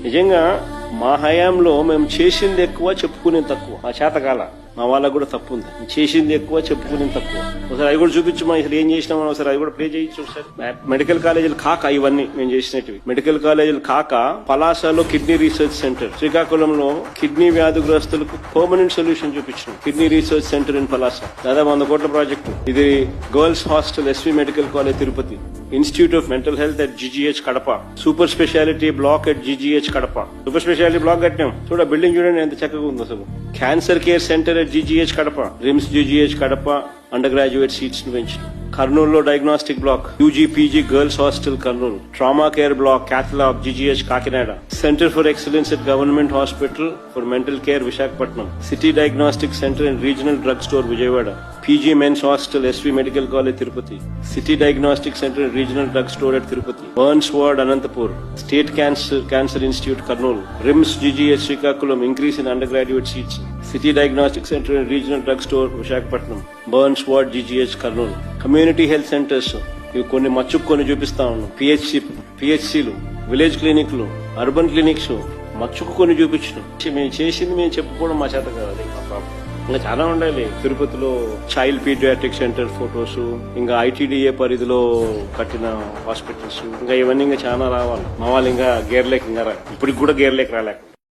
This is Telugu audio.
నిజంగా మా హయాంలో మేము చేసింది ఎక్కువ, చెప్పుకునేది తక్కువ. మా చేతకాల మా వాళ్ళకు కూడా తప్పు ఉంది. చేసింది ఎక్కువ, చెప్పుకునేది తక్కువ. ఒకసారి అవి కూడా చూపించమా, అసలు ఏం చేసినామని ఒకసారి అవి కూడా ప్లే చేయొచ్చు. ఒకసారి మెడికల్ కాలేజీలు కాక ఇవన్నీ మేము చేసినట్టు మెడికల్ కాలేజీలు కాక పలాసలో కిడ్నీ రీసెర్చ్ సెంటర్, శ్రీకాకుళంలో కిడ్నీ వ్యాధిగ్రస్తులకు పర్మనెంట్ సొల్యూషన్ చూపించినాం. Kidney research centre in Palasa, దాదాపు 100 కోట్ల ప్రాజెక్టు. ఇది girls hostel SV medical college Tirupati, institute of mental health at GGH Kadapa, super speciality block at GGH Kadapa. Super speciality block కట్టినాం. చూడ బిల్డింగ్ చూడండి ఎంత చక్కగా ఉంది అసలు. Cancer care centre at GGH Kadapa, RIMS GGH Kadapa undergraduate seats ను పెంచి. కర్నూలులో diagnostic black, UG PG girls hostel Kurnool, trauma care block cath lab GGH Kakinada, centre for excellence at government hospital for mental care Visakhapatnam, city diagnostic centre and regional drug store Vijayawada, PG men's hostel SV medical college Tirupati, city diagnostic centre and regional drug store at Tirupati, burns ward Anantapur, state cancer institute Kurnool, RIMS GGH Srikakulam increase in undergraduate seats, city diagnostic centre and regional drug store Visakhapatnam, burns ward GGH Kurnool, community health centres ఇవి కొన్ని మచ్చుకు కొన్ని చూపిస్తా ఉన్నాం. పిహెచ్సిలు, విలేజ్ క్లినిక్లు, అర్బన్ క్లినిక్స్ మచ్చుకు కొన్ని చూపించడం. మేము చేసింది మేము చెప్పుకోవడం మా చేత కాదు. ఇంకా చాలా ఉండాలి. తిరుపతిలో చైల్డ్ పీడియాట్రిక్ సెంటర్ ఫొటోస్, ఇంకా ఐటీడీఏ పరిధిలో కట్టిన హాస్పిటల్స్, ఇంకా ఇవన్నీ ఇంకా చాలా రావాలి. మా వాళ్ళు ఇంకా గేర్లేక ఇంకా ఇప్పటికి కూడా గేర్లేక రాలేక